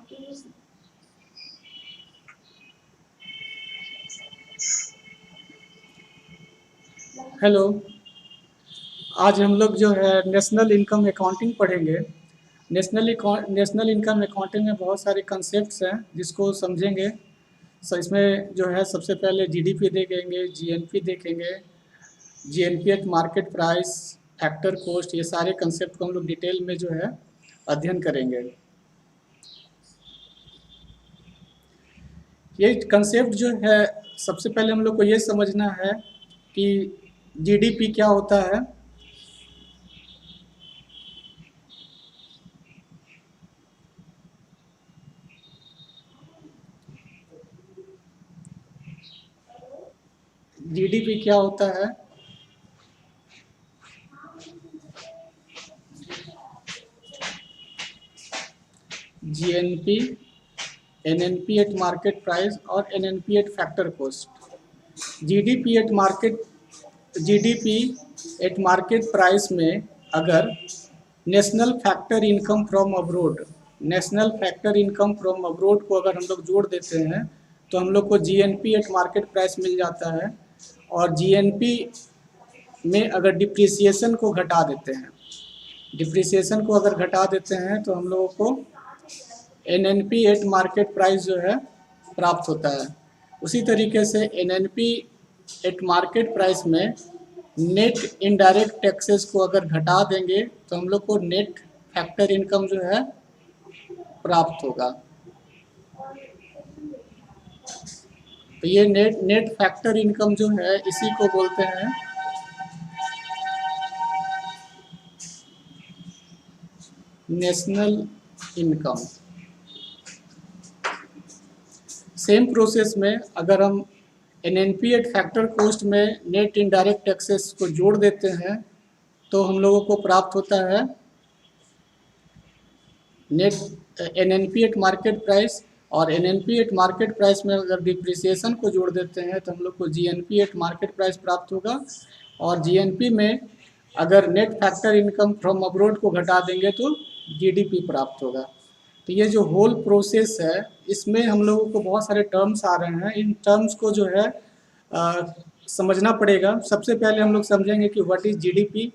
Hello. आज हम लोग जो है नेशनल इनकम अकाउंटिंग पढ़ेंगे। नेशनल इनकम अकाउंटिंग में बहुत सारे कंसेप्ट्स हैं जिसको समझेंगे। सो इसमें जो है सबसे पहले जीडीपी देखेंगे, जीएनपी देखेंगे, GNP eight market price, factor cost, ये सारे कंसेप्ट को हम लोग डिटेल में जो है अध्ययन करेंगे। ये कंसेप्ट जो है सबसे पहले हम लोग को ये समझना है कि जीडीपी क्या होता है। जीडीपी क्या होता है? GNP, NNP at market price और NNP at factor cost. GDP at market price में अगर national factor income from abroad को अगर हम लोग जोड़ देते हैं तो हम लोग को जीएनपी एट मार्केट प्राइस मिल जाता है। और जीएनपी में अगर डिप्रिसिएशन को घटा देते हैं तो हम लोगों को एनएनपी एट मार्केट प्राइस जो है प्राप्त होता है। उसी तरीके से एनएनपी एट मार्केट प्राइस में नेट इनडायरेक्ट टैक्सेस को अगर घटा देंगे तो हम लोग को नेट फैक्टर इनकम जो है प्राप्त होगा। तो ये नेट फैक्टर इनकम जो है इसी को बोलते हैं नेशनल इनकम। सेम प्रोसेस में अगर हम एनएनपी एट फैक्टर कॉस्ट में नेट इनडायरेक्ट टैक्सेस को जोड़ देते हैं तो हम लोगों को प्राप्त होता है net NNP at market price. और एनएनपी एट मार्केट प्राइस में अगर डिप्रिसिएशन को जोड़ देते हैं तो हम लोग को जीएनपी एट मार्केट प्राइस प्राप्त होगा। और जीएनपी में अगर net factor income from abroad को घटा देंगे तो जीडीपी प्राप्त होगा। तो ये जो होल प्रोसेस है इसमें हम लोगों को बहुत सारे टर्म्स आ रहे हैं। इन टर्म्स को जो है समझना पड़ेगा। सबसे पहले हम लोग समझेंगे कि व्हाट इज़ जीडीपी,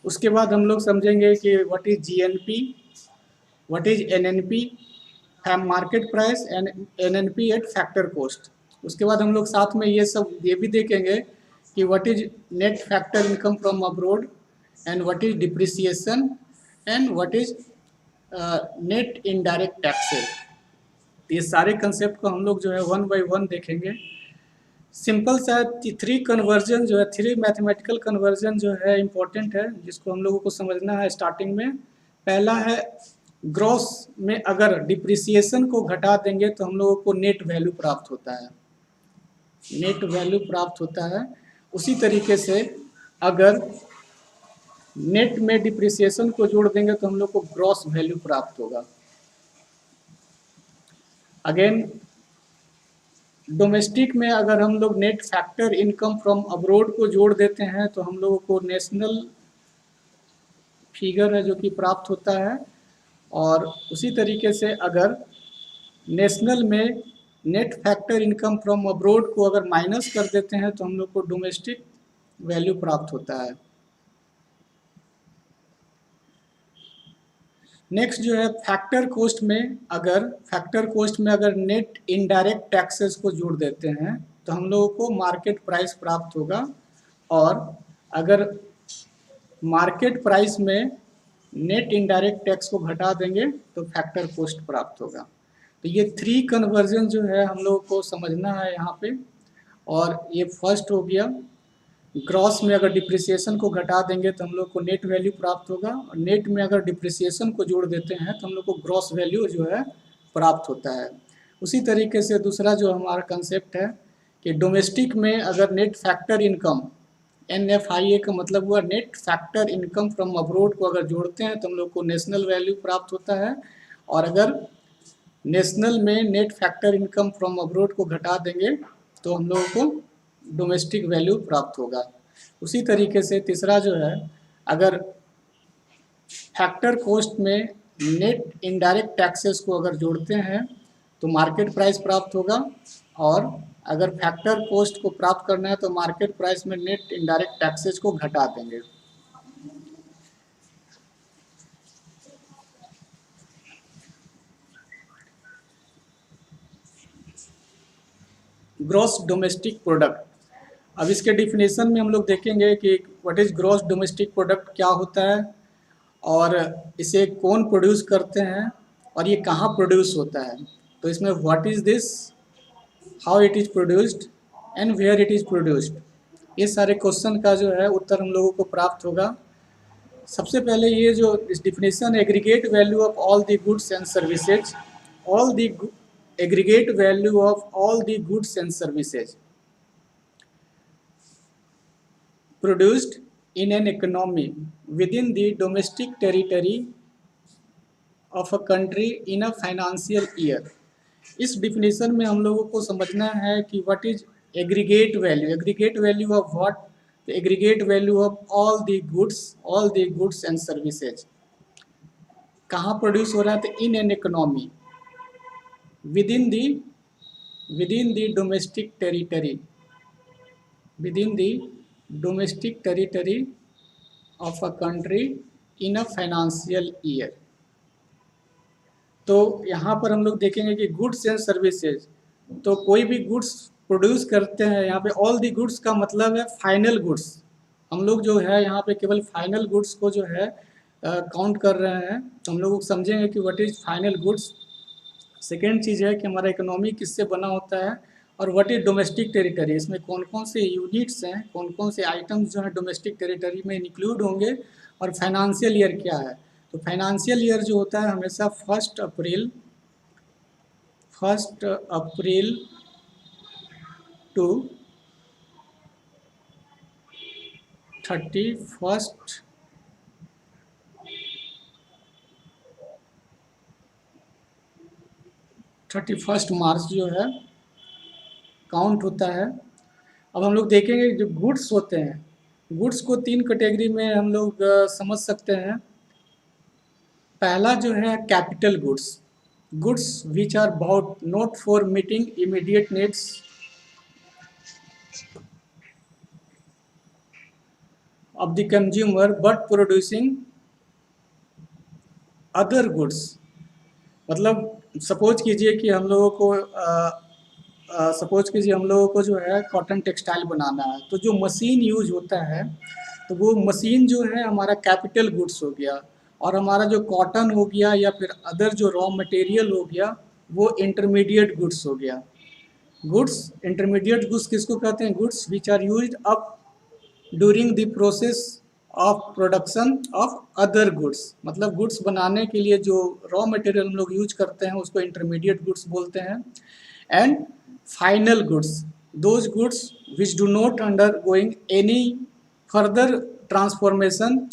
उसके बाद हम लोग समझेंगे कि what is GNP, what is NNP from market price and NNP at factor cost. उसके बाद हम लोग साथ में ये भी देखेंगे कि what is net factor income from abroad and what is depreciation and what is net indirect taxes. ये सारे कंसेप्ट को हम लोग जो है वन बाय वन देखेंगे। सिंपल सा थ्री मैथमेटिकल कन्वर्जन जो है इम्पोर्टेंट है जिसको हम लोगों को समझना है स्टार्टिंग में। पहला है ग्रॉस में अगर डिप्रिसिएशन को घटा देंगे तो हम लोगों को नेट वैल्यू प्राप्त होता है। उसी तरीके से अगर नेट में डिप्रिसिएशन को जोड़ देंगे तो हम लोग को ग्रॉस वैल्यू प्राप्त होगा। अगेन डोमेस्टिक में अगर हम लोग net factor income from abroad को जोड़ देते हैं तो हम लोगों को नेशनल फिगर है जो कि प्राप्त होता है। और उसी तरीके से अगर नेशनल में net factor income from abroad को अगर माइनस कर देते हैं तो हम लोग को डोमेस्टिक वैल्यू प्राप्त होता है। नेक्स्ट जो है फैक्टर कॉस्ट में अगर नेट इनडायरेक्ट टैक्सेस को जोड़ देते हैं तो हम लोगों को मार्केट प्राइस प्राप्त होगा। और अगर मार्केट प्राइस में नेट इनडायरेक्ट टैक्स को घटा देंगे तो फैक्टर कॉस्ट प्राप्त होगा। तो ये थ्री कन्वर्जन जो है हम लोगों को समझना है यहाँ पे। और ये फर्स्ट हो गया, ग्रॉस में अगर डिप्रिसिएशन को घटा देंगे तो हम लोग को नेट वैल्यू प्राप्त होगा। और नेट में अगर डिप्रिसिएशन को जोड़ देते हैं तो हम लोग को ग्रॉस वैल्यू जो है प्राप्त होता है। उसी तरीके से दूसरा जो हमारा कंसेप्ट है कि डोमेस्टिक में अगर नेट फैक्टर इनकम NFIA का मतलब हुआ net factor income from abroad को अगर जोड़ते हैं तो हम लोग को नेशनल वैल्यू प्राप्त होता है। और अगर नेशनल में net factor income from abroad को घटा देंगे तो हम लोगों को डोमेस्टिक वैल्यू प्राप्त होगा। उसी तरीके से तीसरा जो है अगर फैक्टर कॉस्ट में नेट इनडायरेक्ट टैक्सेस को अगर जोड़ते हैं तो मार्केट प्राइस प्राप्त होगा, और अगर फैक्टर कॉस्ट को प्राप्त करना है तो मार्केट प्राइस में नेट इनडायरेक्ट टैक्सेस को घटा देंगे। ग्रॉस डोमेस्टिक प्रोडक्ट, अब इसके डिफिनेशन में हम लोग देखेंगे कि what is gross domestic product, क्या होता है और इसे कौन प्रोड्यूस करते हैं और ये कहाँ प्रोड्यूस होता है। तो इसमें what is this, how it is produced and where it is produced, ये सारे क्वेश्चन का जो है उत्तर हम लोगों को प्राप्त होगा। सबसे पहले ये जो इस definition, aggregate value of all the goods and services, all the aggregate value of all the goods and services produced in an economy within the domestic territory of a country in a financial year। इस definition में हम लोगों को समझना है कि what is aggregate value, aggregate value of what, aggregate value of all the goods and services, कहाँ produce हो रहा है, तो in an economy, within the domestic territory, within the domestic territory of a country in a financial year. तो यहाँ पर हम लोग देखेंगे कि गुड्स एंड सर्विसेज, तो कोई भी गुड्स प्रोड्यूस करते हैं, यहाँ पे ऑल दी गुड्स का मतलब है फाइनल गुड्स। हम लोग जो है यहाँ पे केवल फाइनल गुड्स को जो है काउंट कर रहे हैं, तो हम लोग समझेंगे कि what is final goods. Second चीज़ है कि हमारा इकोनॉमी किससे बना होता है, और व्हाट इज डोमेस्टिक टेरिटरी, इसमें कौन कौन से यूनिट्स हैं, कौन कौन से आइटम्स जो है डोमेस्टिक टेरिटरी में इंक्लूड होंगे, और फाइनेंशियल ईयर क्या है। तो फाइनेंशियल ईयर जो होता है हमेशा 1 अप्रैल टू 31 मार्च जो है काउंट होता है। अब हम लोग देखेंगे जो गुड्स होते हैं, गुड्स को 3 कैटेगरी में हम लोग समझ सकते हैं। पहला जो है capital goods, goods which are bought not for meeting immediate needs of the consumer but producing other goods. मतलब सपोज कीजिए कि हम लोगों को जो है कॉटन टेक्सटाइल बनाना है, तो जो मशीन यूज होता है तो वो मशीन जो है हमारा कैपिटल गुड्स हो गया, और हमारा जो कॉटन हो गया या फिर अदर जो रॉ मटेरियल हो गया वो इंटरमीडिएट गुड्स हो गया। गुड्स, इंटरमीडिएट गुड्स किसको कहते हैं, goods which are used up during the process of production of other goods. मतलब गुड्स बनाने के लिए जो रॉ मटेरियल हम लोग यूज करते हैं उसको इंटरमीडिएट गुड्स बोलते हैं। And final goods, those goods which do not undergoing any further transformation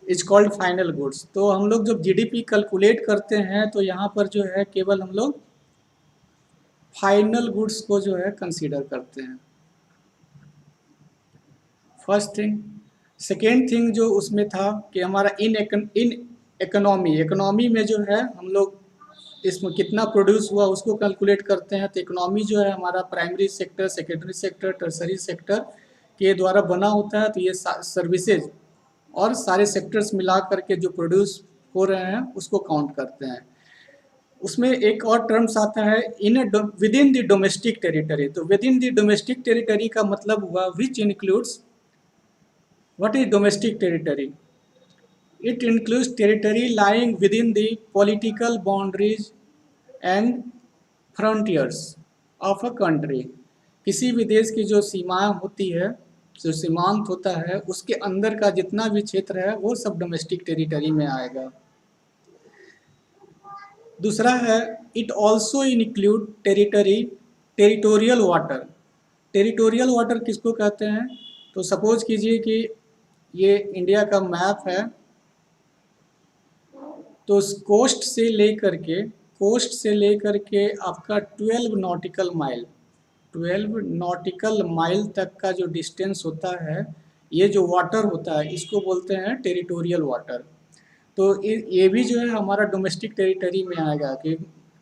is called final goods. तो हम लोग जब जीडीपी कैलकुलेट करते हैं तो यहाँ पर जो है केवल हम लोग फाइनल गुड्स को जो है कंसीडर करते हैं, फर्स्ट थिंग। सेकेंड थिंग जो उसमें था कि हमारा इन इकोनॉमी में जो है हम लोग इसमें कितना प्रोड्यूस हुआ उसको कैलकुलेट करते हैं। तो इकोनॉमी जो है हमारा primary sector, secondary sector, tertiary sector के द्वारा बना होता है। तो ये सर्विसेज और सारे सेक्टर्स मिला करके जो प्रोड्यूस हो रहे हैं उसको काउंट करते हैं। उसमें एक और टर्म्स आता है within the domestic territory. तो within the domestic territory का मतलब हुआ which includes, what is domestic territory, it includes territory lying within the political boundaries and frontiers of a country। किसी भी देश की जो सीमाएं होती है, जो सीमांत होता है, उसके अंदर का जितना भी क्षेत्र है वो सब डोमेस्टिक टेरिटरी में आएगा। दूसरा है it also include territorial water. Territorial water किसको कहते हैं, तो सपोज कीजिए कि ये इंडिया का मैप है, तो कोस्ट से लेकर के आपका 12 नॉटिकल माइल तक का जो डिस्टेंस होता है, ये जो वाटर होता है इसको बोलते हैं टेरिटोरियल वाटर। तो ये भी जो है हमारा डोमेस्टिक टेरिटरी में आएगा कि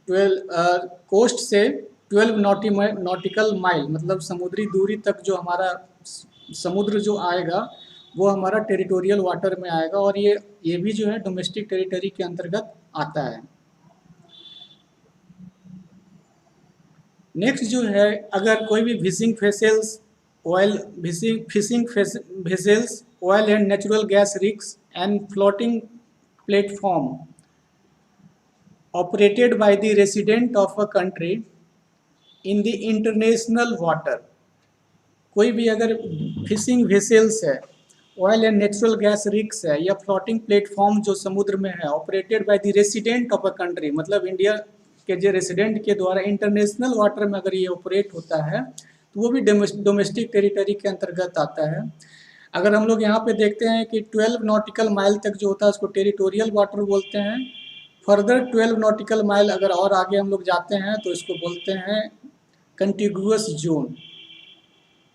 12 कोस्ट से 12 नॉटिकल माइल, मतलब समुद्री दूरी तक जो हमारा समुद्र जो आएगा वो हमारा टेरिटोरियल वाटर में आएगा, और ये भी जो है डोमेस्टिक टेरिटरी के अंतर्गत आता है। नेक्स्ट जो है, अगर कोई भी fishing vessels oil and natural gas rigs and floating platform operated by the resident of a country in the international water, कोई भी अगर फिशिंग वेसल्स है, oil and natural gas rigs है या फ्लोटिंग प्लेटफॉर्म जो समुद्र में है, operated by the resident of a country, मतलब इंडिया के जो रेसिडेंट के द्वारा इंटरनेशनल वाटर में अगर ये ऑपरेट होता है तो वो भी डोमेस्टिक टेरिटरी के अंतर्गत आता है। अगर हम लोग यहाँ पे देखते हैं कि 12 नॉटिकल माइल तक जो होता है उसको टेरिटोरियल वाटर बोलते हैं। फर्दर 12 नॉटिकल माइल अगर और आगे हम लोग जाते हैं तो इसको बोलते हैं कंटिगुअस जोन,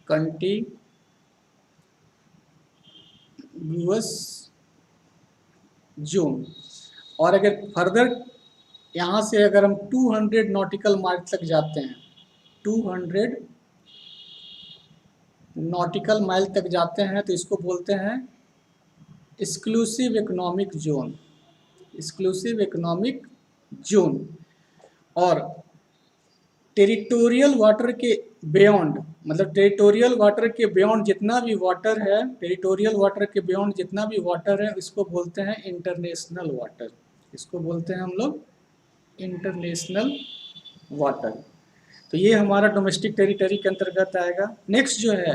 कंटिगुअस जोन। और अगर फर्दर यहाँ से अगर हम 200 नॉटिकल माइल तक जाते हैं, 200 नॉटिकल माइल तक जाते हैं तो इसको बोलते हैं exclusive economic zone, exclusive economic zone. और टेरिटोरियल वाटर के बियॉन्ड, मतलब टेरिटोरियल वाटर के बियॉन्ड जितना भी वाटर है, टेरिटोरियल वाटर के बियॉन्ड जितना भी वाटर है इसको बोलते हैं इंटरनेशनल वाटर, इसको बोलते हैं हम लोग इंटरनेशनल वाटर। तो ये हमारा डोमेस्टिक टेरिटरी के अंतर्गत आएगा। नेक्स्ट जो है,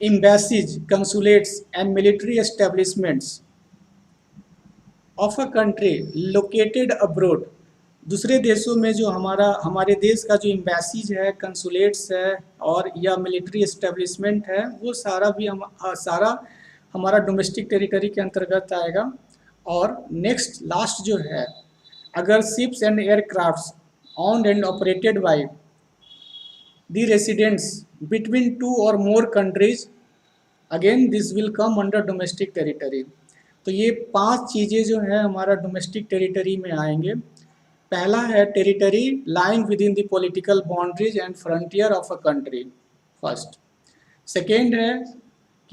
embassies, consulates and military establishments of a country located abroad, दूसरे देशों में जो हमारे देश का जो एम्बेसीज है, कंसुलेट्स है और या मिलिट्री एस्टेब्लिशमेंट है, वो सारा भी सारा हमारा डोमेस्टिक टेरिटरी के अंतर्गत आएगा। और नेक्स्ट लास्ट जो है, अगर ships and aircrafts owned and operated by the residents between 2 or more countries, again this will come under domestic territory। तो ये 5 चीज़ें जो है हमारा डोमेस्टिक टेरिटरी में आएंगे। पहला है territory lying with in the political boundaries and frontier of a country, first. Second है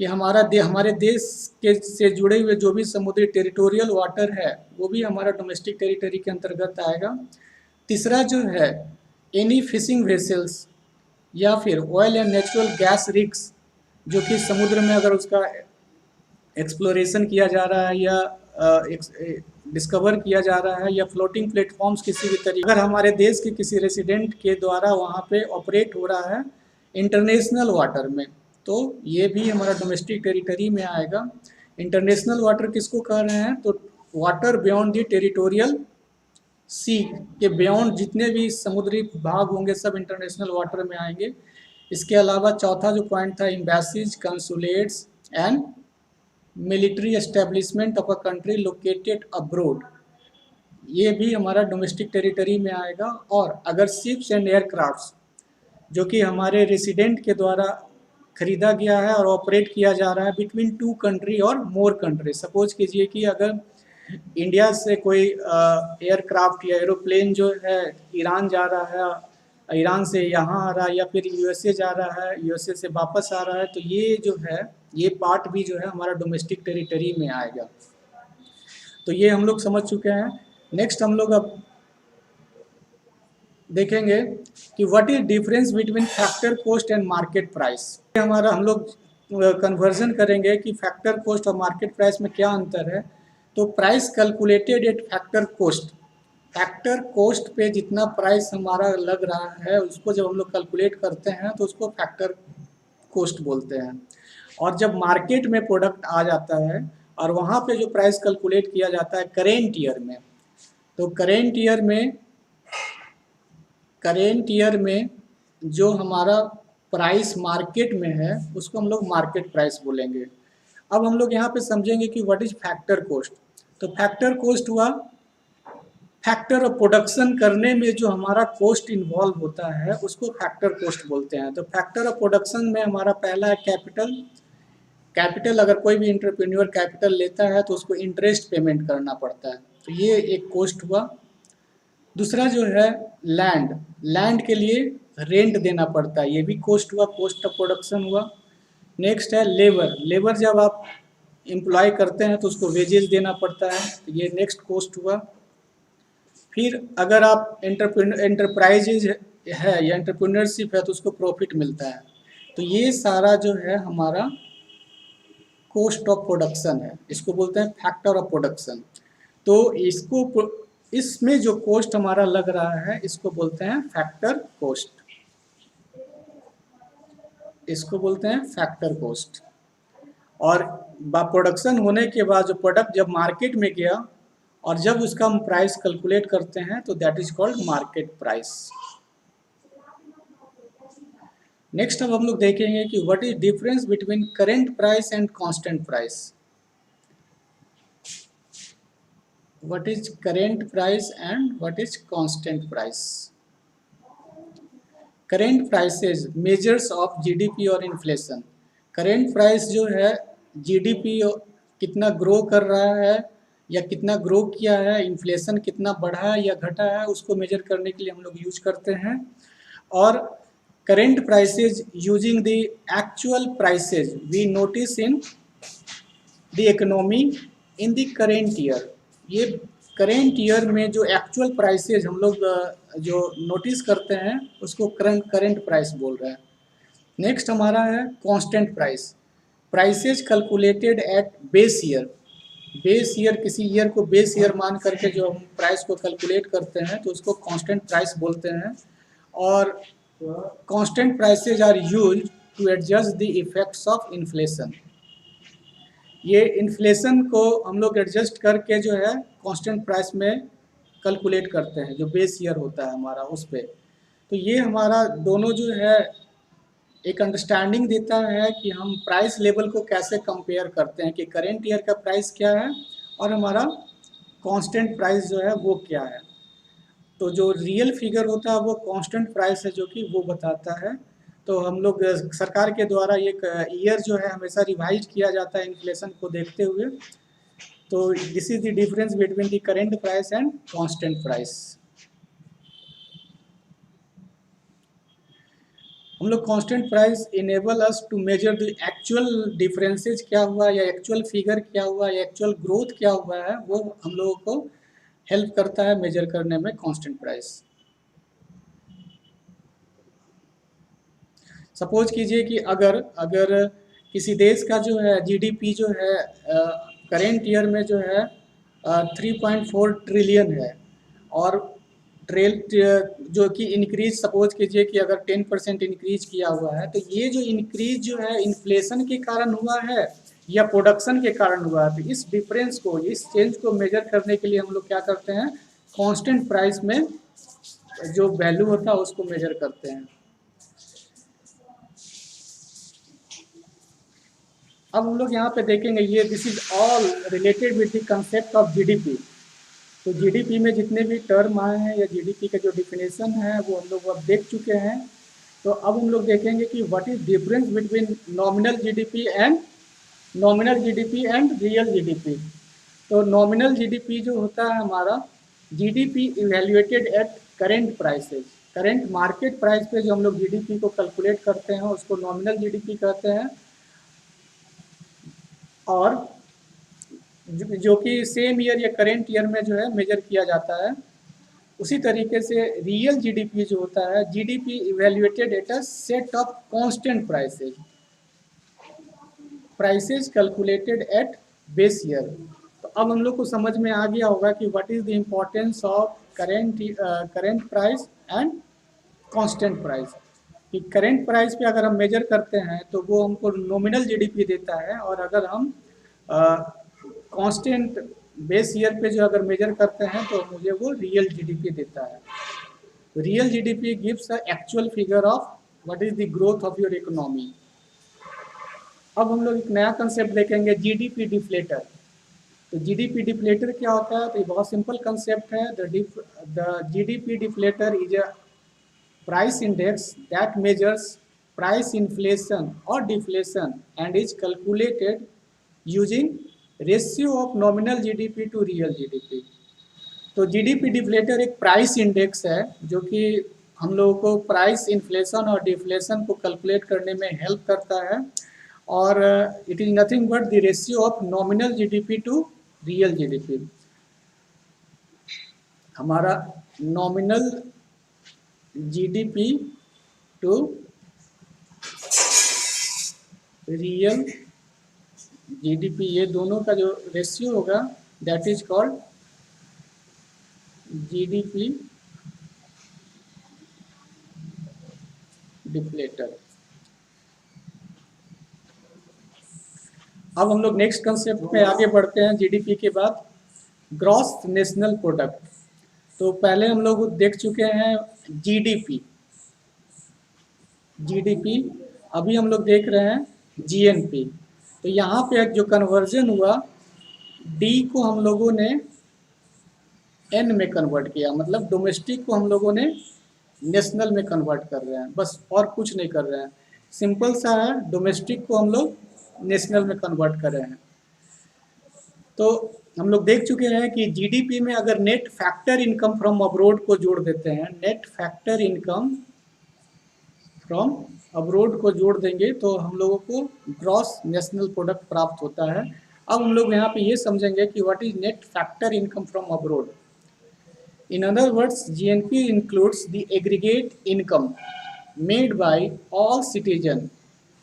कि हमारे देश के से जुड़े हुए जो भी समुद्री टेरिटोरियल वाटर है वो भी हमारा डोमेस्टिक टेरिटरी के अंतर्गत आएगा। तीसरा जो है, एनी फिशिंग वेसल्स या फिर oil and natural gas rigs जो कि समुद्र में अगर उसका एक्सप्लोरेशन किया जा रहा है या डिस्कवर किया जा रहा है, या फ्लोटिंग प्लेटफॉर्म्स किसी भी तरीके, अगर हमारे देश के किसी रेसिडेंट के द्वारा वहाँ पे ऑपरेट हो रहा है इंटरनेशनल वाटर में, तो ये भी हमारा डोमेस्टिक टेरिटरी में आएगा। इंटरनेशनल वाटर किसको कह रहे हैं, तो वाटर बियॉन्ड द टेरिटोरियल सी के बियॉन्ड जितने भी समुद्री भाग होंगे सब इंटरनेशनल वाटर में आएंगे। इसके अलावा चौथा जो पॉइंट था, embassies, consulates and military establishment of a country located abroad, ये भी हमारा डोमेस्टिक टेरिटरी में आएगा। और अगर शिप्स एंड एयरक्राफ्ट्स जो कि हमारे रेसिडेंट के द्वारा खरीदा गया है और ऑपरेट किया जा रहा है बिटवीन 2 कंट्री और मोर कंट्री, सपोज कीजिए कि अगर इंडिया से कोई एयरक्राफ्ट या एरोप्लेन जो है ईरान जा रहा है, ईरान से यहाँ आ रहा है, या फिर यूएसए जा रहा है, यूएसए से वापस आ रहा है, तो ये जो है ये पार्ट भी जो है हमारा डोमेस्टिक टेरिटरी में आएगा। तो ये हम लोग समझ चुके हैं। नेक्स्ट हम लोग अब देखेंगे कि what is difference between factor cost and market price. हम लोग कन्वर्जन करेंगे कि फैक्टर कॉस्ट और मार्केट प्राइस में क्या अंतर है। तो price calculated at factor cost, factor cost पे जितना प्राइस हमारा लग रहा है उसको जब हम लोग कैलकुलेट करते हैं तो उसको फैक्टर कॉस्ट बोलते हैं। और जब मार्केट में प्रोडक्ट आ जाता है और वहाँ पे जो प्राइस कैलकुलेट किया जाता है करेंट ईयर में, तो करेंट ईयर में जो हमारा प्राइस मार्केट में है उसको हम लोग मार्केट प्राइस बोलेंगे। अब हम लोग यहाँ पे समझेंगे कि व्हाट इज फैक्टर कॉस्ट। तो फैक्टर कॉस्ट हुआ फैक्टर ऑफ प्रोडक्शन करने में जो हमारा कॉस्ट इन्वॉल्व होता है उसको फैक्टर कॉस्ट बोलते हैं। तो फैक्टर ऑफ प्रोडक्शन में हमारा पहला है कैपिटल। कैपिटल, अगर कोई भी एंटरप्रेन्योर कैपिटल लेता है तो उसको इंटरेस्ट पेमेंट करना पड़ता है, तो ये एक कॉस्ट हुआ। दूसरा जो है लैंड, लैंड के लिए रेंट देना पड़ता है, ये भी कॉस्ट हुआ, कॉस्ट ऑफ प्रोडक्शन हुआ। नेक्स्ट है लेबर, लेबर जब आप एम्प्लॉय करते हैं तो उसको वेजेस देना पड़ता है, तो ये नेक्स्ट कॉस्ट हुआ। फिर अगर आप एंटरप्राइजेज है या एंटरप्रेन्योरशिप है तो उसको प्रॉफिट मिलता है, तो ये सारा जो है हमारा कॉस्ट ऑफ प्रोडक्शन है, इसको बोलते हैं फैक्टर ऑफ प्रोडक्शन। तो इसमें जो कॉस्ट हमारा लग रहा है इसको बोलते हैं फैक्टर कॉस्ट, इसको बोलते हैं फैक्टर कॉस्ट। और प्रोडक्शन होने के बाद जो प्रोडक्ट जब मार्केट में गया और जब उसका हम प्राइस कैलकुलेट करते हैं तो that is called market price. Next अब हम लोग देखेंगे कि what is difference between current price and constant price. What is current price and what is constant price. Current prices measures of GDP और inflation. Current price जो है GDP कितना grow कर रहा है या कितना ग्रो किया है, इन्फ्लेशन कितना बढ़ा है या घटा है, उसको मेजर करने के लिए हम लोग यूज करते हैं। और current prices using the actual prices we notice in the economy in the current year. ये करेंट ईयर में जो एक्चुअल प्राइसेस हम लोग जो नोटिस करते हैं उसको करेंट प्राइस बोल रहे हैं। नेक्स्ट हमारा है constant price, prices calculated at base year. Base year, किसी ईयर को बेस ईयर मान करके जो हम प्राइस को कैलकुलेट करते हैं तो उसको कांस्टेंट प्राइस बोलते हैं। और constant prices are used to adjust the effects of inflation. ये इन्फ्लेशन को हम लोग एडजस्ट करके जो है कांस्टेंट प्राइस में कैलकुलेट करते हैं, जो बेस ईयर होता है हमारा उस पर। तो ये हमारा दोनों जो है एक अंडरस्टैंडिंग देता है कि हम प्राइस लेवल को कैसे कंपेयर करते हैं कि करेंट ईयर का प्राइस क्या है और हमारा कांस्टेंट प्राइस जो है वो क्या है। तो जो रियल फिगर होता है वो कांस्टेंट प्राइस है जो कि वो बताता है। तो हम लोग सरकार के द्वारा एक ईयर जो है हमेशा रिवाइज किया जाता है इन्फ्लेशन को देखते हुए। तो this is the difference between the current price and constant price. हम लोग constant price enable us to measure the actual differences क्या हुआ या एक्चुअल फिगर क्या हुआ या एक्चुअल ग्रोथ क्या हुआ है, वो हम लोगों को हेल्प करता है मेजर करने में कांस्टेंट प्राइस। सपोज कीजिए कि अगर किसी देश का जो है जीडीपी जो है करेंट ईयर में जो है 3.4 ट्रिलियन है और जो कि इंक्रीज सपोज कीजिए कि अगर 10% इंक्रीज किया हुआ है, तो ये जो इंक्रीज जो है इन्फ्लेशन के कारण हुआ है या प्रोडक्शन के कारण हुआ है। तो इस डिफरेंस को, इस चेंज को मेजर करने के लिए हम लोग क्या करते हैं, कांस्टेंट प्राइस में जो वैल्यू होता है उसको मेजर करते हैं। अब हम लोग यहाँ पे देखेंगे, ये this is all related with the concept of GDP. तो जीडीपी में जितने भी टर्म आए हैं या जीडीपी का जो डिफिनेशन है वो हम लोग अब देख चुके हैं। तो अब हम लोग देखेंगे कि what is difference between nominal GDP and real GDP. तो नॉमिनल जीडीपी जो होता है हमारा, GDP evaluated at current prices, current market price पे जो हम लोग जीडीपी को कैलकुलेट करते हैं उसको नॉमिनल जीडीपी कहते हैं। और जो कि सेम ईयर या करेंट ईयर में जो है मेजर किया जाता है। उसी तरीके से रियल जीडीपी जो होता है, GDP evaluated at a set of constant prices calculated at base year. तो अब हम लोग को समझ में आ गया होगा कि what is the importance of current price and constant price. कि करेंट प्राइस पे अगर हम मेजर करते हैं तो वो हमको नॉमिनल जीडीपी देता है, और अगर हम कांस्टेंट बेस ईयर पे जो अगर मेजर करते हैं तो मुझे वो रियल जीडीपी देता है। Real GDP gives a actual figure of what is the growth of your economy. अब हम लोग एक नया कंसेप्ट देखेंगे, जीडीपी डिफ्लेटर। तो जीडीपी डिफ्लेटर क्या होता है, तो ये बहुत सिंपल कंसेप्ट है। The GDP deflator is a price index that measures price inflation or deflation and is calculated using ratio of nominal GDP to real GDP। तो जीडीपी डिफ्लेटर एक प्राइस इंडेक्स है जो कि हम लोगों को प्राइस इन्फ्लेशन और डिफ्लेशन को कैलकुलेट करने में हेल्प करता है, और it is nothing but the ratio of nominal GDP to real GDP. हमारा nominal GDP to real GDP, ये दोनों का जो रेशियो होगा that is called GDP deflator. अब हम लोग नेक्स्ट कंसेप्ट में आगे बढ़ते हैं। जीडीपी के बाद ग्रॉस नेशनल प्रोडक्ट। तो पहले हम लोग देख चुके हैं जीडीपी, अभी हम लोग देख रहे हैं जीएनपी। तो यहाँ पे जो कन्वर्जन हुआ, डी को हम लोगों ने एन में कन्वर्ट किया, मतलब डोमेस्टिक को हम लोगों ने नेशनल में कन्वर्ट कर रहे हैं, बस और कुछ नहीं कर रहे हैं। सिंपल सा है, डोमेस्टिक को हम लोग नेशनल में कन्वर्ट कर रहे हैं। तो हम लोग देख चुके हैं कि जीडीपी में अगर net factor income from abroad को जोड़ देते हैं, net factor income from abroad को जोड़ देंगे तो हम लोगों को ग्रॉस नेशनल प्रोडक्ट प्राप्त होता है। अब हम लोग यहाँ पे ये समझेंगे कि what is net factor income from abroad. In other words, GNP includes the aggregate income made by all citizens,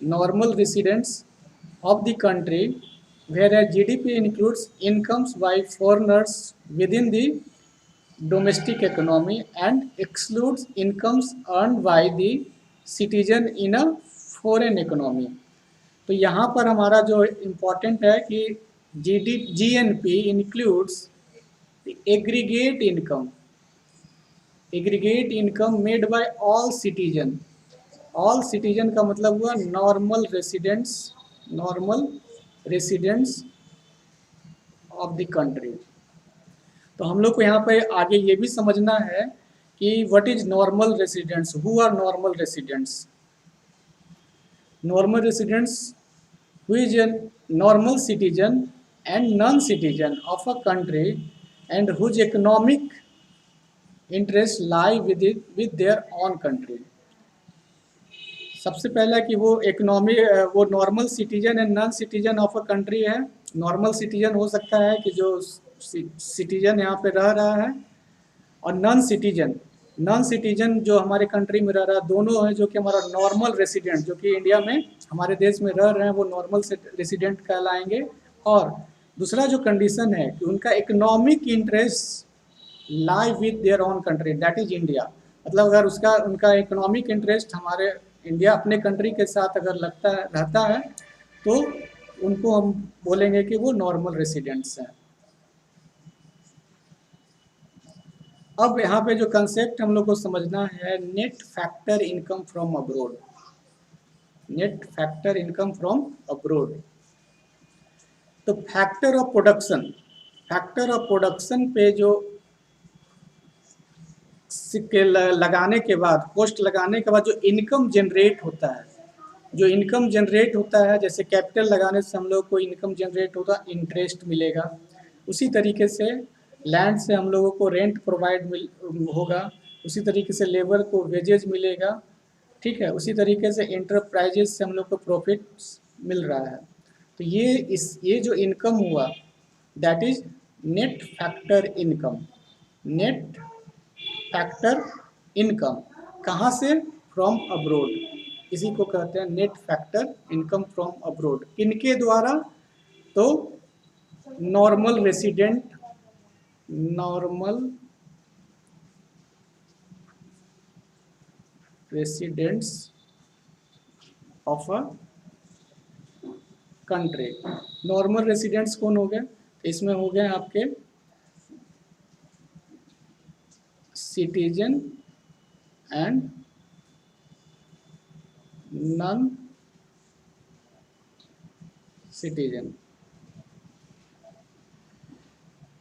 normal residents of the country, whereas GDP includes incomes by foreigners within the domestic economy and excludes incomes earned by the citizen in a foreign economy। तो यहाँ पर हमारा जो important है कि GNP includes aggregate income made by all citizen. All citizen का मतलब हुआ normal residents of the country. तो हम लोग को यहाँ पे आगे ये भी समझना है कि what is normal residents, who are normal residents. Normal residents who is a normal citizen and non citizen of a country and whose economic interests lie with their own country। सबसे पहला कि वो वो normal citizen and non citizen of a country है। Normal citizen हो सकता है कि जो सिटीजन यहाँ पे रह रहा है, और नॉन सिटीजन जो हमारे कंट्री में रह रहा है, दोनों है जो कि हमारा नॉर्मल रेसिडेंट जो कि इंडिया में हमारे देश में रह रहे हैं, वो नॉर्मल रेसिडेंट कहलाएंगे। और दूसरा जो कंडीशन है कि उनका economic interest lie with their own country, that is India. मतलब अगर उनका इकोनॉमिक इंटरेस्ट हमारे इंडिया अपने कंट्री के साथ अगर रहता है तो उनको हम बोलेंगे कि वो नॉर्मल रेसिडेंट्स हैं। अब यहाँ पे जो कंसेप्ट हम लोग को समझना है, net factor income from abroad. Net factor income from abroad. तो फैक्टर ऑफ प्रोडक्शन पे जो लगाने के बाद, कॉस्ट लगाने के बाद जो इनकम जनरेट होता है, जैसे कैपिटल लगाने से हम लोग को इनकम जनरेट होता, इंटरेस्ट मिलेगा। उसी तरीके से लैंड से हम लोगों को रेंट प्रोवाइड होगा, उसी तरीके से लेबर को वेजेज मिलेगा, ठीक है। उसी तरीके से एंटरप्राइजेस से हम लोग को प्रॉफिट मिल रहा है। तो ये जो इनकम हुआ that is net factor income. Net factor income कहाँ से? From abroad. इसी को कहते हैं net factor income from abroad. किनके द्वारा? तो normal residents of a country. Normal residents कौन हो गए? इसमें हो गए आपके citizen and non citizen.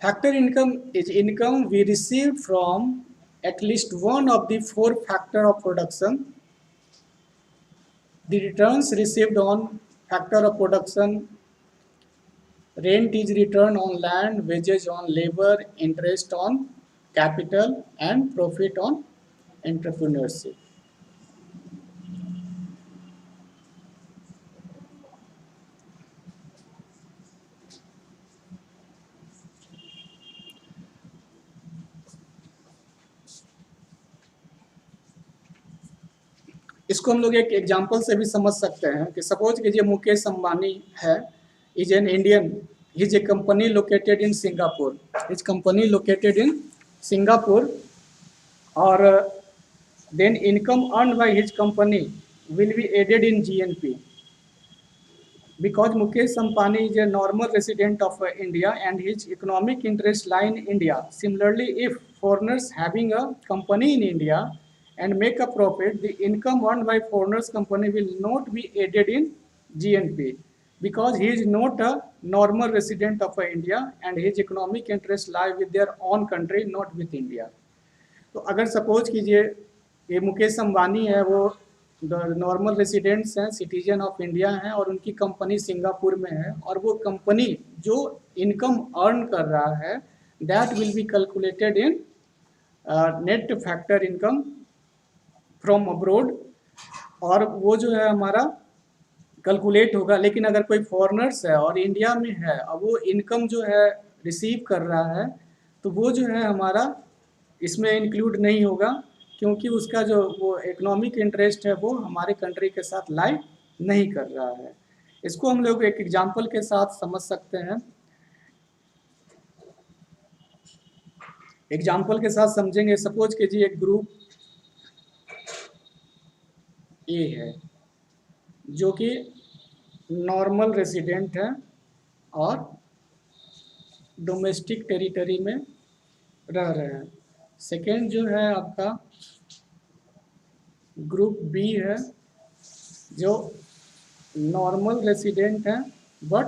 Factor income is income we receive from at least one of the four factor of production The returns received on factor of production, rent is return on land, wages on labor, interest on capital, and profit on entrepreneurship. इसको हम लोग एक example से भी समझ सकते हैं कि सपोज कीजिए मुकेश अंबानी है, is an Indian, is a company located in Singapore, is company located in Singapore, और then income earned by his company will be added in GNP because Mukesh Ambani is a normal resident of India and his economic interest lie in India. Similarly, if foreigners having a company in India and make a profit, the income earned by foreigners company will not be added in GNP because he is not a normal resident of India and his economic interest lie with their own country, not with India. तो अगर suppose कीजिए ये मुकेश अंबानी है, वो normal residents हैं, citizen of India हैं, और उनकी कंपनी सिंगापुर में है, और वो कंपनी जो इनकम अर्न कर रहा है that will be calculated in net factor income from abroad, और वो जो है हमारा कैलकुलेट होगा। लेकिन अगर कोई फॉरेनर्स है और इंडिया में है और वो इनकम जो है रिसीव कर रहा है, तो वो जो है हमारा इसमें इंक्लूड नहीं होगा, क्योंकि उसका जो वो इकोनॉमिक इंटरेस्ट है वो हमारे कंट्री के साथ लाई नहीं कर रहा है। इसको हम लोग एक एग्जांपल के साथ समझ सकते हैं। एग्जांपल के साथ समझेंगे। सपोज कीजिए एक ग्रुप ए है जो कि नॉर्मल रेसिडेंट है और डोमेस्टिक टेरिटरी में रह रहे हैं। सेकेंड जो है आपका ग्रुप बी है जो नॉर्मल रेसिडेंट है but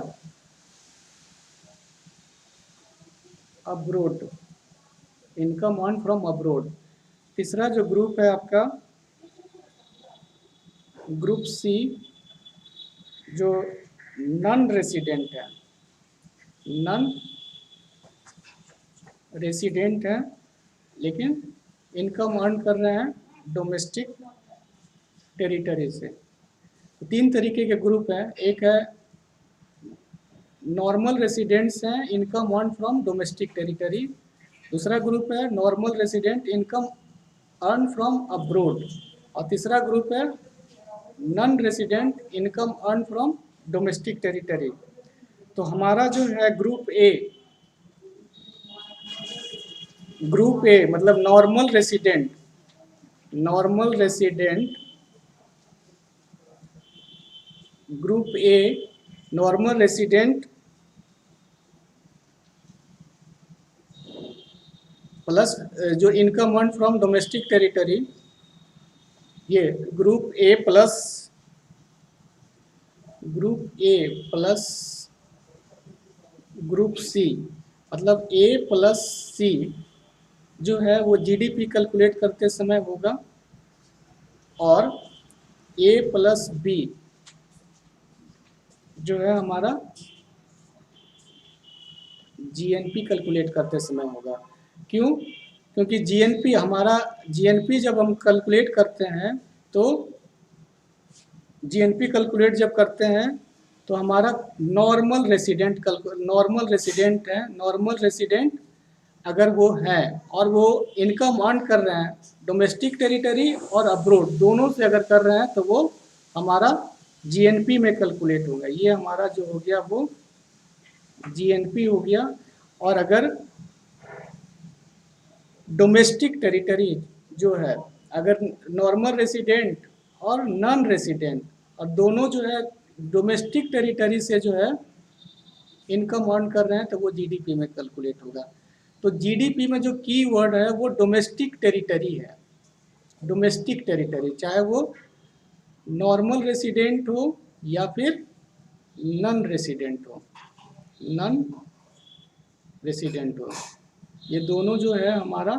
abroad, income earn from abroad. तीसरा जो ग्रुप है आपका ग्रुप सी जो नॉन रेसिडेंट है, नॉन रेसिडेंट है लेकिन इनकम अर्न कर रहे हैं डोमेस्टिक टेरिटरी से। तो तीन तरीके के ग्रुप हैं। एक है नॉर्मल रेसिडेंट्स हैं, income earn from domestic territory. दूसरा ग्रुप है normal resident, income earn from abroad. और तीसरा ग्रुप है non resident, income earn from domestic territory. तो हमारा जो है ग्रुप ए मतलब normal resident, group A normal resident plus जो income earn from domestic territory, ये group A plus group C, मतलब ए प्लस सी जो है वो जीडीपी कैलकुलेट करते समय होगा, और ए प्लस बी जो है हमारा जीएनपी कैलकुलेट करते समय होगा। क्यों? क्योंकि जीएनपी जब हम कैलकुलेट करते हैं तो जीएनपी कैलकुलेट जब करते हैं तो हमारा नॉर्मल रेसिडेंट है, नॉर्मल रेसिडेंट अगर वो है और वो इनकम अर्न कर रहे हैं डोमेस्टिक टेरिटरी और अब्रोड दोनों से अगर कर रहे हैं तो वो हमारा जीएनपी में कैलकुलेट होगा। ये हमारा जो हो गया वो जीएनपी हो गया। और अगर डोमेस्टिक टेरिटरी जो है, अगर नॉर्मल रेसिडेंट और नॉन रेसिडेंट और दोनों जो है डोमेस्टिक टेरिटरी से जो है इनकम अर्न कर रहे हैं तो वो जीडीपी में कैलकुलेट होगा। तो जीडीपी में जो की वर्ड है वो डोमेस्टिक टेरिटरी है। डोमेस्टिक टेरिटरी चाहे वो नॉर्मल रेसिडेंट हो या फिर नॉन रेसिडेंट हो, ये दोनों जो है हमारा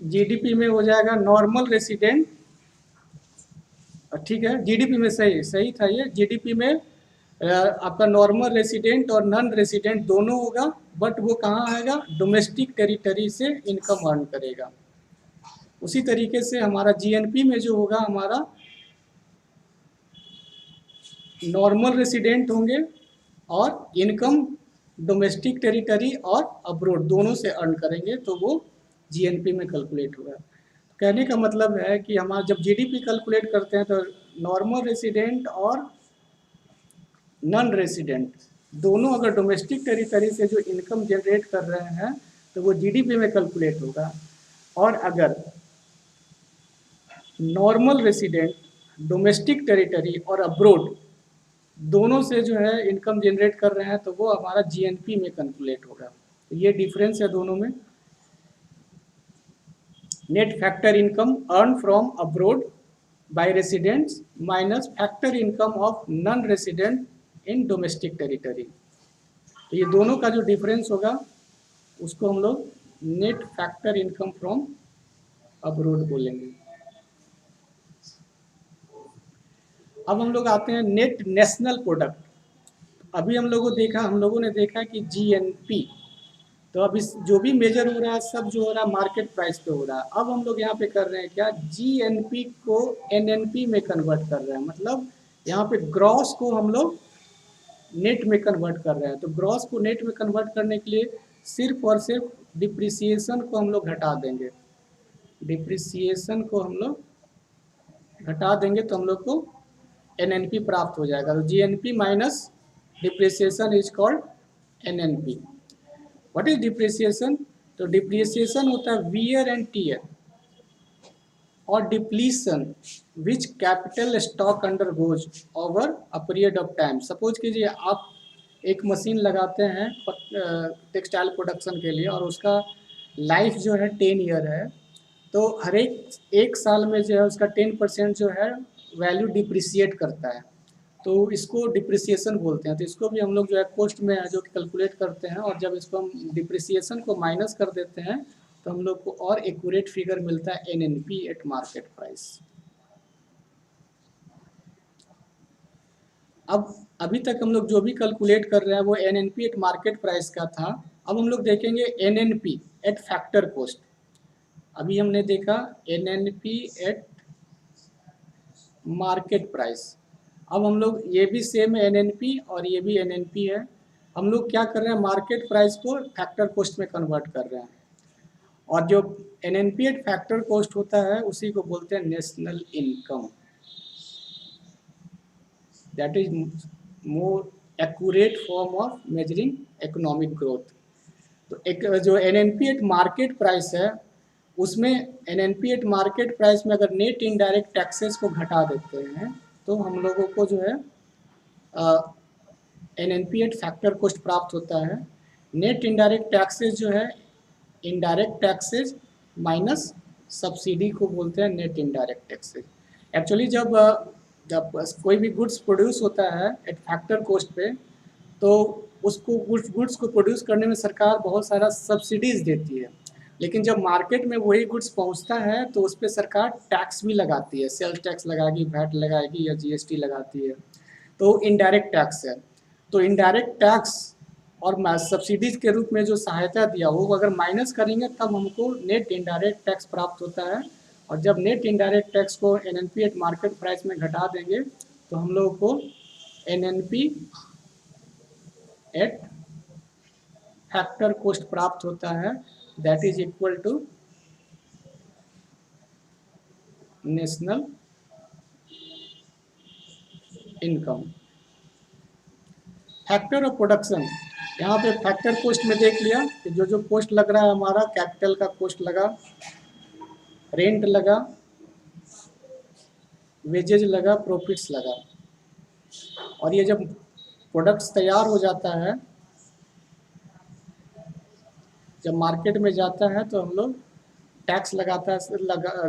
जीडीपी में हो जाएगा नॉर्मल रेसिडेंट, ठीक है, जीडीपी में सही सही था ये, जीडीपी में आपका नॉर्मल रेसिडेंट और नॉन रेसिडेंट दोनों होगा, बट वो कहाँ आएगा, डोमेस्टिक टेरिटरी से इनकम अर्न करेगा। उसी तरीके से हमारा जीएनपी में जो होगा हमारा नॉर्मल रेसिडेंट होंगे और इनकम डोमेस्टिक टेरिटरी और अब्रोड दोनों से अर्न करेंगे, तो वो जीएनपी में कैलकुलेट होगा। कहने का मतलब है कि हमारा जब जीडीपी कैलकुलेट करते हैं तो नॉर्मल रेसिडेंट और नॉन रेसिडेंट दोनों अगर डोमेस्टिक टेरिटरी से जो इनकम जनरेट कर रहे हैं तो वो जीडीपी में कैलकुलेट होगा, और अगर नॉर्मल रेसिडेंट, डोमेस्टिक टेरिटरी और अब्रोड दोनों से जो है इनकम जनरेट कर रहे हैं तो वो हमारा जीएनपी में कैलकुलेट होगा। तो ये डिफरेंस है दोनों में। Net factor income earn from abroad by residents minus factor income of non resident in domestic territory. तो ये दोनों का जो डिफरेंस होगा उसको हम लोग net factor income from abroad बोलेंगे। अब हम लोग आते हैं नेट नेशनल प्रोडक्ट। अभी हम लोगों ने देखा कि जीएनपी, तो अब इस जो भी मेजर हो रहा है सब जो हो रहा है मार्केट प्राइस पे हो रहा है। अब हम लोग यहाँ पे कर रहे हैं क्या, जीएनपी को एनएनपी में कन्वर्ट कर रहे हैं, मतलब यहाँ पे ग्रॉस को हम लोग नेट में कन्वर्ट कर रहे हैं। तो ग्रॉस को नेट में कन्वर्ट करने के लिए सिर्फ और सिर्फ डिप्रिसिएशन को हम लोग घटा देंगे, डिप्रिसिएशन को हम लोग घटा देंगे तो हम लोग को एनएनपी प्राप्त हो जाएगा। तो GNP minus depreciation is called NNP. What is depreciation, तो डिप्रिसिएशन होता है वियर एंड टीयर और depletion which capital stock under goes over a period of time. Suppose कीजिए आप एक मशीन लगाते हैं टेक्सटाइल प्रोडक्शन के लिए और उसका लाइफ जो है 10 ईयर है, तो हर एक साल में जो है उसका 10% जो है वैल्यू डिप्रिसिएट करता है, तो इसको डिप्रिसिएशन बोलते हैं। तो इसको भी हम लोग जो है कॉस्ट में जो कैलकुलेट करते हैं, और जब इसको हम डिप्रिसिएशन को माइनस कर देते हैं तो हम लोग को और एक्यूरेट फिगर मिलता है एनएनपी एट मार्केट प्राइस। अब अभी तक हम लोग जो भी कैलकुलेट कर रहे हैं वो एनएनपी एट मार्केट प्राइस का था। अब हम लोग देखेंगे एनएनपी एट फैक्टर कॉस्ट। अभी हमने देखा एनएनपी एट मार्केट प्राइस। अब हम लोग ये भी सेम है एनएनपी और ये भी एनएनपी है। हम लोग क्या कर रहे हैं, मार्केट प्राइस को फैक्टर कॉस्ट में कन्वर्ट कर रहे हैं, और जो एनएनपी एट फैक्टर कॉस्ट होता है उसी को बोलते हैं national income. That is more accurate form of measuring economic growth. तो एक जो एनएनपी एट मार्केट प्राइस है उसमें एनएनपी एट मार्केट प्राइस में अगर नेट इनडायरेक्ट टैक्सेस को घटा देते हैं तो हम लोगों को जो है एनएनपी एट फैक्टर कॉस्ट प्राप्त होता है। नेट इनडायरेक्ट टैक्सेस जो है इनडायरेक्ट टैक्सेस माइनस सब्सिडी को बोलते हैं नेट इनडायरेक्ट टैक्सेस। एक्चुअली जब कोई भी गुड्स प्रोड्यूस होता है एट फैक्टर कॉस्ट पे, तो उसको गुड्स को प्रोड्यूस करने में सरकार बहुत सारा सब्सिडीज़ देती है, लेकिन जब मार्केट में वही गुड्स पहुंचता है तो उस पर सरकार टैक्स भी लगाती है, सेल्स टैक्स लगाएगी, वैट लगाएगी या जीएसटी लगाती है, तो इनडायरेक्ट टैक्स है। तो इनडायरेक्ट टैक्स और सब्सिडीज के रूप में जो सहायता दिया वो अगर माइनस करेंगे तब हमको नेट इनडायरेक्ट टैक्स प्राप्त होता है, और जब नेट इनडायरेक्ट टैक्स को एनएनपी एट मार्केट प्राइस में घटा देंगे तो हम लोगों को एनएनपी एट फैक्टर कॉस्ट प्राप्त होता है, that is equal to national income. Factor of production, यहाँ पे फैक्टर कॉस्ट में देख लिया कि जो जो कॉस्ट लग रहा है हमारा, कैपिटल का कॉस्ट लगा, रेंट लगा, वेजेज लगा, प्रॉफिट्स लगा, और ये जब प्रोडक्ट्स तैयार हो जाता है, जब मार्केट में जाता है तो हम लोग टैक्स लगाता है,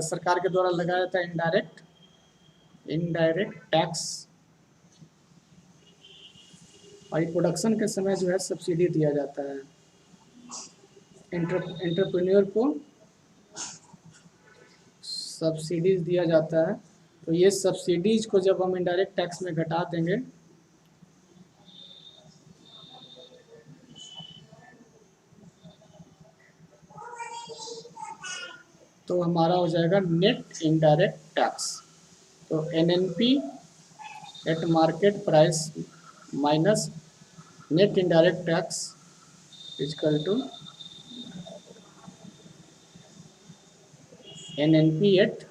सरकार के द्वारा लगाया जाता है इनडायरेक्ट टैक्स, और प्रोडक्शन के समय जो है सब्सिडी दिया जाता है। एंटरप्रेन्योर को सब्सिडीज दिया जाता है। तो ये सब्सिडीज को जब हम इनडायरेक्ट टैक्स में घटा देंगे तो हमारा हो जाएगा नेट इनडायरेक्ट टैक्स। तो NNP at market price minus net indirect tax equal to NNP at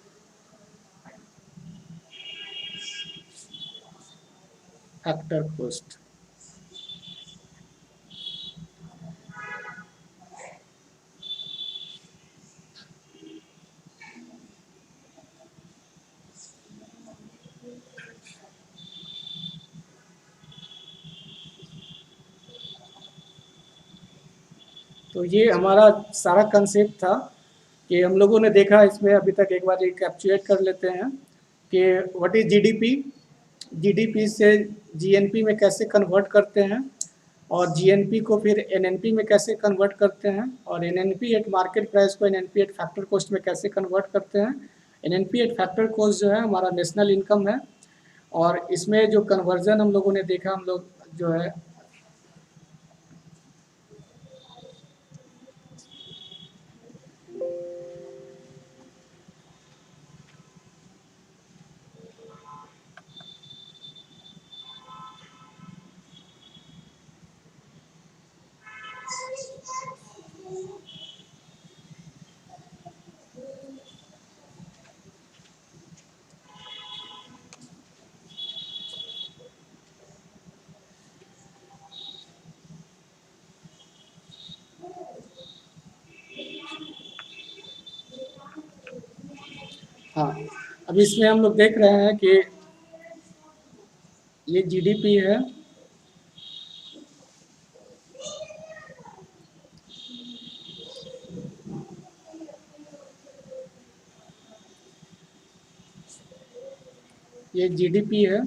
factor cost. तो ये हमारा सारा कंसेप्ट था कि हम लोगों ने देखा इसमें अभी तक, एक बार रिकैप्चुलेट कर लेते हैं कि व्हाट इज जीडीपी, जीडीपी से जीएनपी में कैसे कन्वर्ट करते हैं, और जीएनपी को फिर एनएनपी में कैसे कन्वर्ट करते हैं, और एनएनपी एट मार्केट प्राइस को एनएनपी एट फैक्टर कॉस्ट में कैसे कन्वर्ट करते हैं। एनएनपी एट फैक्टर कॉस्ट जो है हमारा नेशनल इनकम है, और इसमें जो कन्वर्जन हम लोगों ने देखा, हम लोग जो है हाँ, अब इसमें हम लोग देख रहे हैं कि ये जीडीपी है, ये जीडीपी है।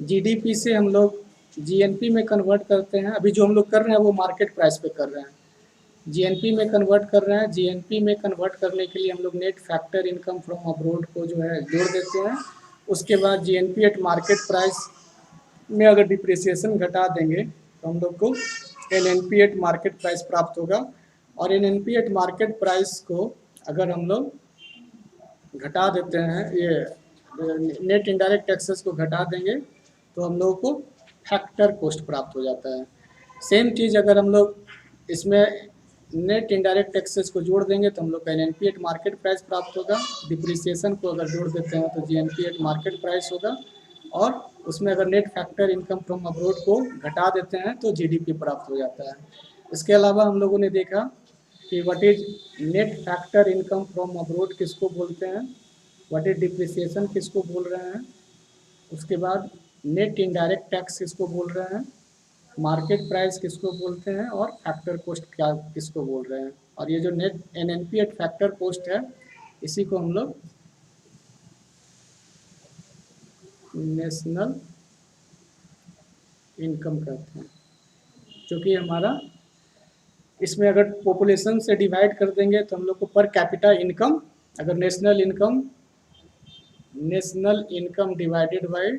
जीडीपी से हम लोग जीएनपी में कन्वर्ट करते हैं। अभी जो हम लोग कर रहे हैं वो मार्केट प्राइस पे कर रहे हैं, जीएनपी में कन्वर्ट कर रहे हैं। जीएनपी में कन्वर्ट करने के लिए हम लोग net factor income from abroad को जो है जोड़ देते हैं। उसके बाद जीएनपी एट मार्केट प्राइस में अगर डिप्रिसिएशन घटा देंगे तो हम लोग को एनएनपी एट मार्केट प्राइस प्राप्त होगा। और एनएनपी एट मार्केट प्राइस को अगर हम लोग घटा देते हैं, ये नेट इनडायरेक्ट टैक्सेस को घटा देंगे तो हम लोगों को फैक्टर कॉस्ट प्राप्त हो जाता है। सेम चीज़ अगर हम लोग इसमें नेट इनडायरेक्ट टैक्सेस को जोड़ देंगे तो हम लोग का एनएनपी एट मार्केट प्राइस प्राप्त होगा। डिप्रिसिएशन को अगर जोड़ देते हैं तो जीएनपी एट मार्केट प्राइस होगा, और उसमें अगर net factor income from abroad को घटा देते हैं तो जीडीपी प्राप्त हो जाता है। इसके अलावा हम लोगों ने देखा कि what is net factor income from abroad किसको बोलते हैं, व्हाट इज डिप्रिसिएशन किसको बोल रहे हैं, उसके बाद नेट इनडायरेक्ट टैक्स किसको बोल रहे हैं, मार्केट प्राइस किसको बोलते हैं, और फैक्टर कॉस्ट क्या किसको बोल रहे हैं। और ये जो net NNP at factor cost है इसी को हम लोग नेशनल इनकम कहते हैं, क्योंकि हमारा इसमें अगर पॉपुलेशन से डिवाइड कर देंगे तो हम लोग को पर कैपिटा इनकम, अगर नेशनल इनकम डिवाइडेड बाय